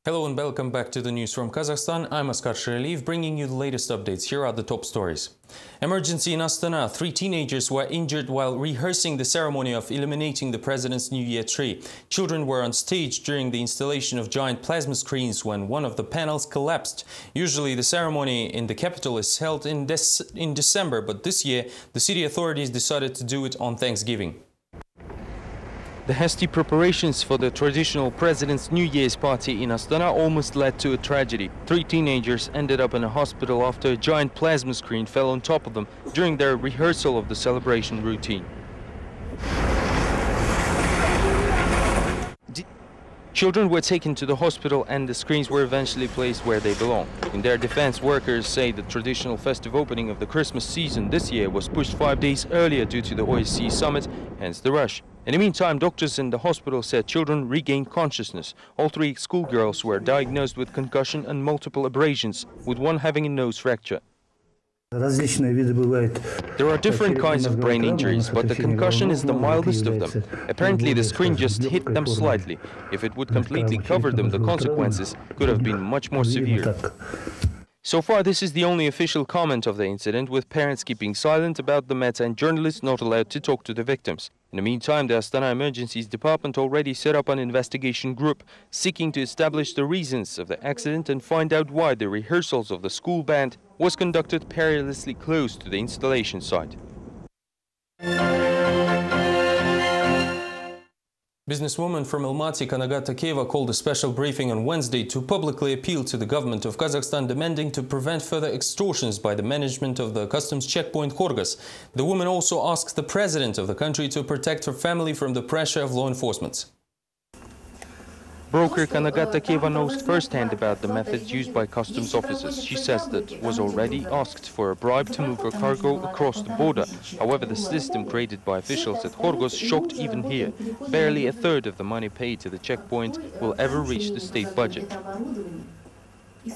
Hello and welcome back to the news from Kazakhstan. I'm Askar Sheraliyev, bringing you the latest updates. Here are the top stories. Emergency in Astana. 3 teenagers were injured while rehearsing the ceremony of illuminating the president's New Year tree. Children were on stage during the installation of giant plasma screens when one of the panels collapsed. Usually the ceremony in the capital is held in December, but this year the city authorities decided to do it on Thanksgiving. The hasty preparations for the traditional President's New Year's party in Astana almost led to a tragedy. 3 teenagers ended up in a hospital after a giant plasma screen fell on top of them during their rehearsal of the celebration routine. Children were taken to the hospital and the screens were eventually placed where they belong. In their defense, workers say the traditional festive opening of the Christmas season this year was pushed 5 days earlier due to the OSCE summit, hence the rush. In the meantime, doctors in the hospital said children regained consciousness. All 3 schoolgirls were diagnosed with concussion and multiple abrasions, with one having a nose fracture. There are different kinds of brain injuries, but the concussion is the mildest of them. Apparently the screen just hit them slightly. If it would completely cover them, the consequences could have been much more severe. So far, this is the only official comment of the incident, with parents keeping silent about the matter and journalists not allowed to talk to the victims. In the meantime, the Astana Emergencies Department already set up an investigation group seeking to establish the reasons of the accident and find out why the rehearsals of the school band was conducted perilously close to the installation site. Businesswoman from Almaty, Kanagat Takeva, called a special briefing on Wednesday to publicly appeal to the government of Kazakhstan, demanding to prevent further extortions by the management of the customs checkpoint Khorgos. The woman also asked the president of the country to protect her family from the pressure of law enforcement. Broker Kanagat Takeva knows firsthand about the methods used by customs officers. She says that was already asked for a bribe to move her cargo across the border. However, the system created by officials at Khorgos shocked even here. Barely a third of the money paid to the checkpoint will ever reach the state budget. The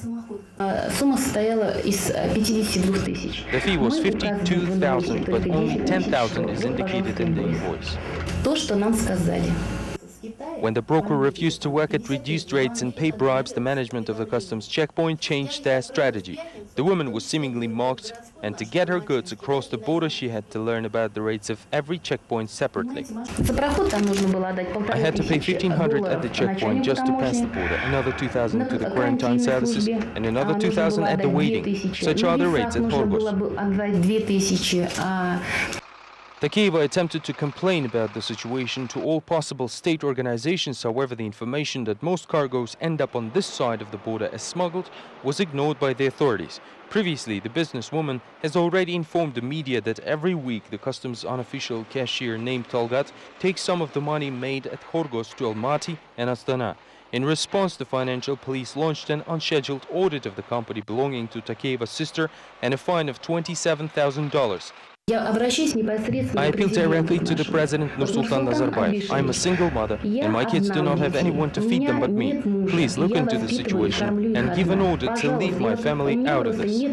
fee was 52,000, but only 10,000 is indicated in the invoice. When the broker refused to work at reduced rates and pay bribes, the management of the customs checkpoint changed their strategy. The woman was seemingly mocked, and to get her goods across the border, she had to learn about the rates of every checkpoint separately. I had to pay 1,500 at the checkpoint just to pass the border, another 2,000 to the quarantine services, and another 2,000 at the waiting. Such are the rates at Khorgos. Takeva attempted to complain about the situation to all possible state organizations. However, the information that most cargoes end up on this side of the border as smuggled was ignored by the authorities. Previously, the businesswoman has already informed the media that every week the customs unofficial cashier named Talgat takes some of the money made at Khorgos to Almaty and Astana. In response, the financial police launched an unscheduled audit of the company belonging to Takeva's sister and a fine of $27,000. I appeal directly to the President Nursultan Nazarbayev. I'm a single mother and my kids do not have anyone to feed them but me. Please look into the situation and give an order to leave my family out of this.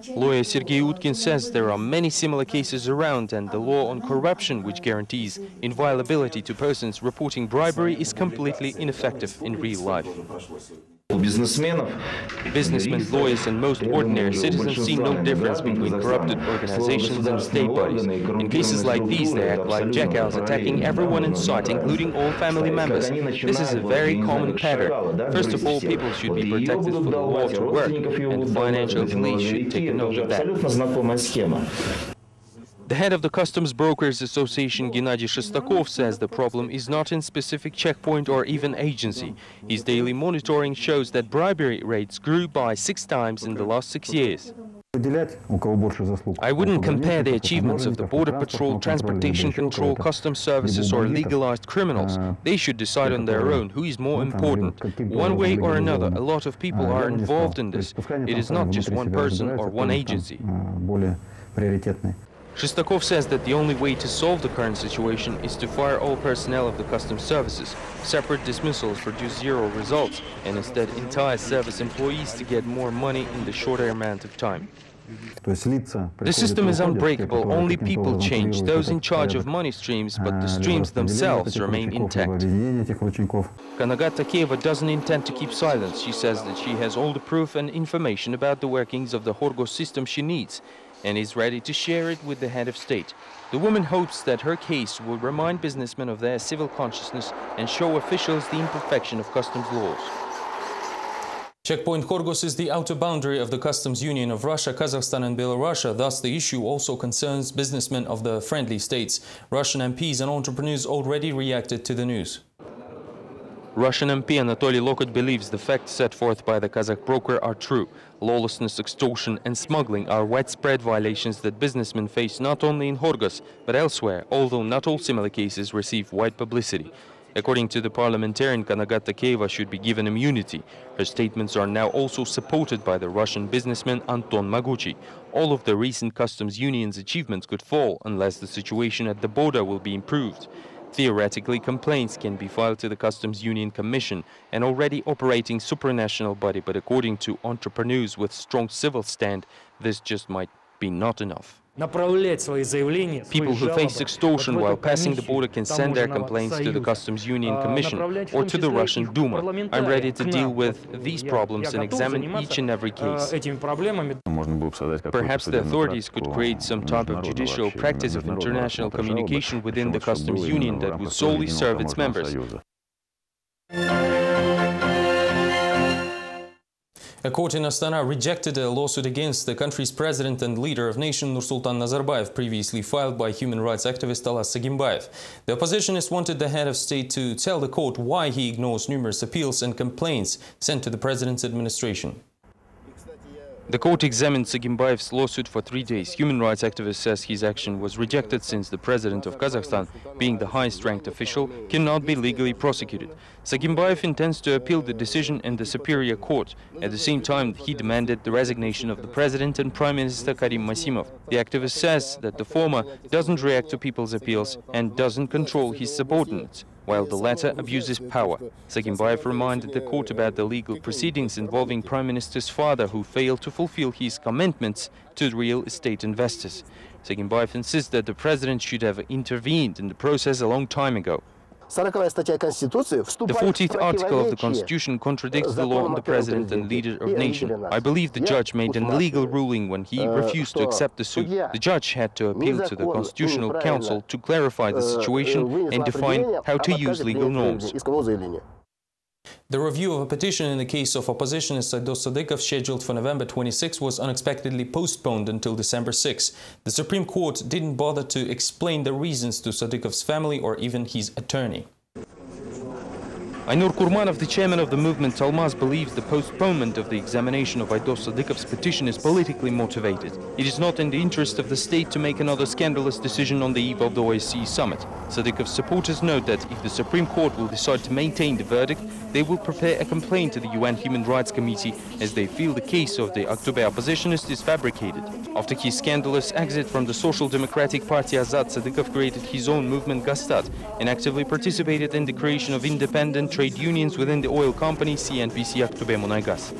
Lawyer Sergei Utkin says there are many similar cases around, and the law on corruption, which guarantees inviolability to persons reporting bribery, is completely ineffective in real life. Businessmen, lawyers and most ordinary citizens see no difference between corrupted organizations and state bodies. In cases like these, they act like jackals, attacking everyone in sight, including all family members. This is a very common pattern. First of all, people should be protected for the law to work, and the financial police should take a note of that. The head of the Customs Brokers Association, Gennady Shestakov, says the problem is not in specific checkpoint or even agency. His daily monitoring shows that bribery rates grew by 6 times in the last 6 years. I wouldn't compare the achievements of the Border Patrol, Transportation Control, Customs Services or legalized criminals. They should decide on their own who is more important. One way or another, a lot of people are involved in this. It is not just one person or one agency. Shestakov says that the only way to solve the current situation is to fire all personnel of the customs services. Separate dismissals produce 0 results, and instead entire service employees to get more money in the shorter amount of time. The system is unbreakable, only people change, those in charge of money streams, but the streams themselves remain intact. Kanagata Takeva doesn't intend to keep silence. She says that she has all the proof and information about the workings of the Horgos system she needs, and is ready to share it with the head of state. The woman hopes that her case will remind businessmen of their civil consciousness and show officials the imperfection of customs laws. Checkpoint Horgos is the outer boundary of the customs union of Russia, Kazakhstan and Belarus. Thus, the issue also concerns businessmen of the friendly states. Russian MPs and entrepreneurs already reacted to the news. Russian MP Anatoly Lokot believes the facts set forth by the Kazakh broker are true. Lawlessness, extortion and smuggling are widespread violations that businessmen face not only in Horgos but elsewhere, although not all similar cases receive wide publicity. According to the parliamentarian, Kanagata Takeva should be given immunity. Her statements are now also supported by the Russian businessman Anton Maguchi. All of the recent customs union's achievements could fall unless the situation at the border will be improved. Theoretically, complaints can be filed to the Customs Union Commission, an already operating supranational body, but according to entrepreneurs with strong civil stand, this just might be not enough. People who face extortion while passing the border can send their complaints to the Customs Union Commission or to the Russian Duma. I'm ready to deal with these problems and examine each and every case. Perhaps the authorities could create some type of judicial practice of international communication within the Customs Union that would solely serve its members. A court in Astana rejected a lawsuit against the country's president and leader of nation Nursultan Nazarbayev, previously filed by human rights activist Talas Sagimbayev. The oppositionists wanted the head of state to tell the court why he ignores numerous appeals and complaints sent to the president's administration. The court examined Sagimbayev's lawsuit for 3 days. Human rights activist says his action was rejected since the president of Kazakhstan, being the highest-ranked official, cannot be legally prosecuted. Sagimbayev intends to appeal the decision in the Superior Court. At the same time, he demanded the resignation of the president and Prime Minister Karim Masimov. The activist says that the former doesn't react to people's appeals and doesn't control his subordinates, while the latter abuses power. Sagimbayev reminded the court about the legal proceedings involving Prime Minister's father, who failed to fulfill his commitments to real estate investors. Sagimbayev insists that the president should have intervened in the process a long time ago. The 40th article of the Constitution contradicts the law on the president and leader of nation. I believe the judge made an illegal ruling when he refused to accept the suit. The judge had to appeal to the Constitutional Council to clarify the situation and define how to use legal norms. The review of a petition in the case of oppositionist Aidos Sadikov, scheduled for November 26, was unexpectedly postponed until December 6. The Supreme Court didn't bother to explain the reasons to Sadikov's family or even his attorney. Aynur Kurmanov, the chairman of the movement Almaz, believes the postponement of the examination of Aidos Sadikov's petition is politically motivated. It is not in the interest of the state to make another scandalous decision on the eve of the OSCE summit. Sadikov's supporters note that if the Supreme Court will decide to maintain the verdict, they will prepare a complaint to the UN Human Rights Committee, as they feel the case of the October oppositionist is fabricated. After his scandalous exit from the Social Democratic Party Azad, Sadikov created his own movement Gastat and actively participated in the creation of independent trade unions within the oil company CNPC October Munaygas.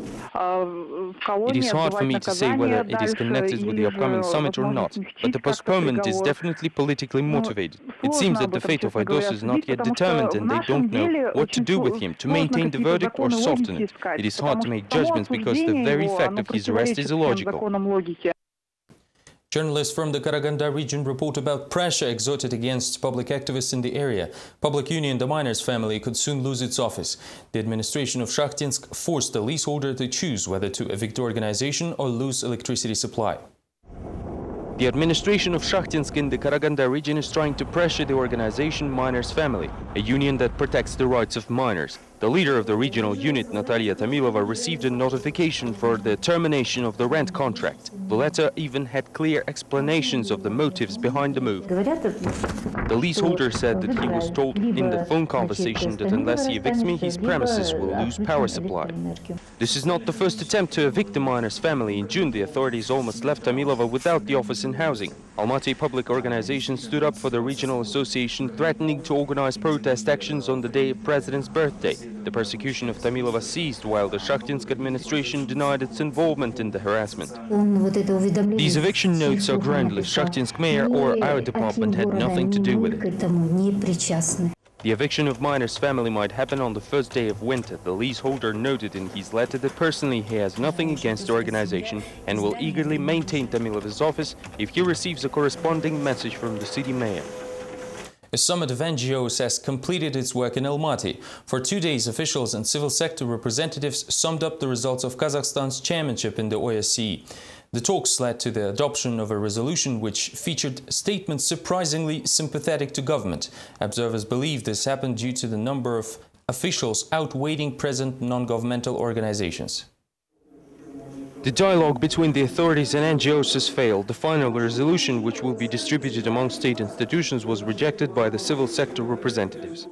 It is hard for me to say whether it is connected with the upcoming summit or not, but the postponement is definitely politically motivated. It seems that the fate of Aidos is not yet determined and they don't know what to do with him, to maintain the verdict or soften it. It is hard to make judgments because the very fact of his arrest is illogical. Journalists from the Karaganda region report about pressure exerted against public activists in the area. Public Union, the miners' family, could soon lose its office. The administration of Shakhtinsk forced the leaseholder to choose whether to evict the organization or lose electricity supply. The administration of Shakhtinsk in the Karaganda region is trying to pressure the organization Miners' Family, a union that protects the rights of miners. The leader of the regional unit, Natalia Tamilova, received a notification for the termination of the rent contract. The letter even had clear explanations of the motives behind the move. The leaseholder said that he was told in the phone conversation that unless he evicts me, his premises will lose power supply. This is not the first attempt to evict the Miners' Family. In June, the authorities almost left Tamilova without the office and housing. Almaty public organizations stood up for the regional association, threatening to organize protest actions on the day of President's birthday. The persecution of Tamilova ceased, while the Shakhtinsk administration denied its involvement in the harassment. These eviction notes are groundless. Shakhtinsk mayor or our department had nothing to do with it. The eviction of miners' family might happen on the first day of winter. The leaseholder noted in his letter that personally he has nothing against the organization and will eagerly maintain Tamilova's office if he receives a corresponding message from the city mayor. A summit of NGOs has completed its work in Almaty. For 2 days, officials and civil sector representatives summed up the results of Kazakhstan's chairmanship in the OSCE. The talks led to the adoption of a resolution which featured statements surprisingly sympathetic to government. Observers believe this happened due to the number of officials outweighing present non-governmental organizations. The dialogue between the authorities and NGOs has failed. The final resolution, which will be distributed among state institutions, was rejected by the civil sector representatives.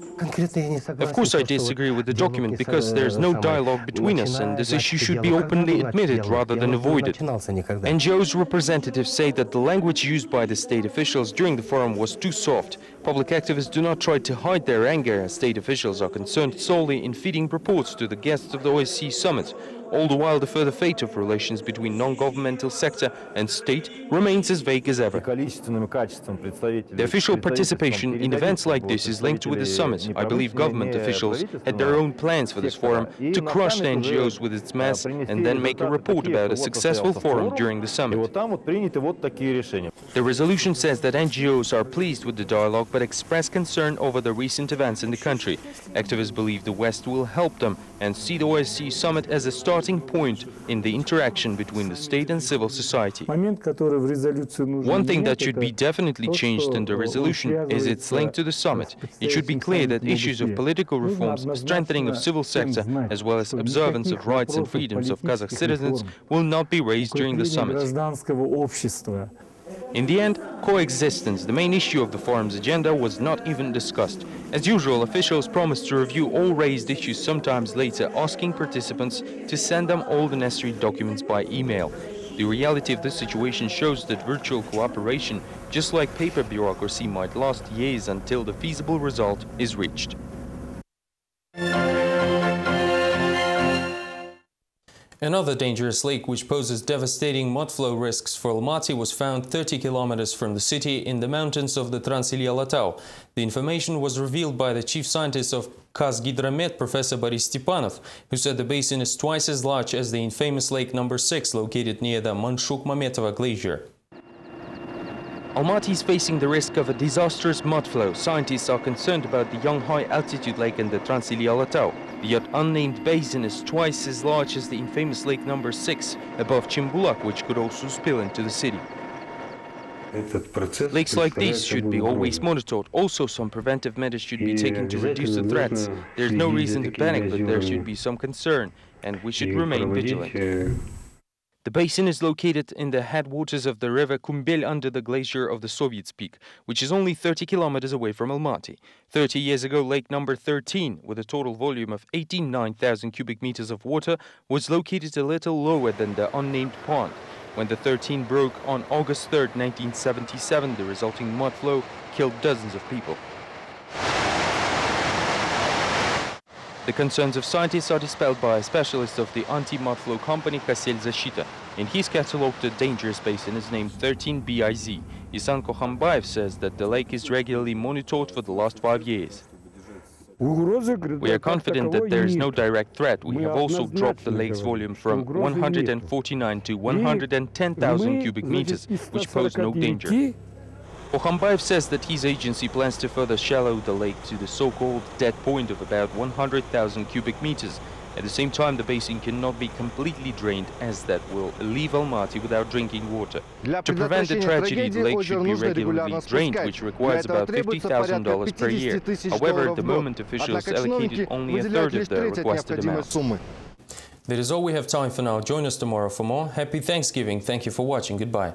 Of course, I disagree with the document because there's no dialogue between us, and this issue should be openly admitted rather than avoided. NGOs representatives say that the language used by the state officials during the forum was too soft. Public activists do not try to hide their anger, as state officials are concerned solely in feeding reports to the guests of the OSCE summit. All the while, the further fate of relations between non-governmental sector and state remains as vague as ever. The official participation in events like this is linked with the summit. I believe government officials had their own plans for this forum to crush the NGOs with its mass and then make a report about a successful forum during the summit. The resolution says that NGOs are pleased with the dialogue but express concern over the recent events in the country. Activists believe the West will help them and see the OSCE summit as a starting point in the interaction between the state and civil society. One thing that should be definitely changed in the resolution is its link to the summit. It should be clear that issues of political reforms, strengthening of civil sector, as well as observance of rights and freedoms of Kazakh citizens will not be raised during the summit. In the end, coexistence, the main issue of the forum's agenda, was not even discussed. As usual, officials promised to review all raised issues sometimes later, asking participants to send them all the necessary documents by email. The reality of this situation shows that virtual cooperation, just like paper bureaucracy, might last years until the feasible result is reached. Another dangerous lake which poses devastating mudflow risks for Almaty was found 30 kilometers from the city in the mountains of the Transilya-Latau. The information was revealed by the chief scientist of Kazgidromet, Professor Boris Stepanov, who said the basin is twice as large as the infamous lake number 6 located near the Manshuk-Mametova glacier. Almaty is facing the risk of a disastrous mudflow. Scientists are concerned about the young high-altitude lake in the Transilya-Latau. The yet unnamed basin is twice as large as the infamous lake number 6 above Chimbulak, which could also spill into the city. Lakes like these should be always monitored. Also, some preventive measures should be taken to reduce the threats. There's no reason to panic, but there should be some concern, and we should remain vigilant. The basin is located in the headwaters of the river Kumbel under the glacier of the Soviets Peak, which is only 30 kilometers away from Almaty. 30 years ago, lake number 13, with a total volume of 89,000 cubic meters of water, was located a little lower than the unnamed pond. When the 13 broke on August 3, 1977, the resulting mudflow killed dozens of people. The concerns of scientists are dispelled by a specialist of the anti-mudflow company Kasel Zashita. In his catalogue, the dangerous basin is named 13BIZ. Isan Kokhambayev says that the lake is regularly monitored for the last 5 years. We are confident that there is no direct threat. We have also dropped the lake's volume from 149 to 110,000 cubic meters, which pose no danger. Kokhambayev says that his agency plans to further shallow the lake to the so-called dead point of about 100,000 cubic meters. At the same time, the basin cannot be completely drained, as that will leave Almaty without drinking water. To prevent the tragedy, the lake should be regularly drained, which requires about $50,000 per year. However, at the moment, officials allocated only a third of the requested amount. That is all we have time for now. Join us tomorrow for more. Happy Thanksgiving. Thank you for watching. Goodbye.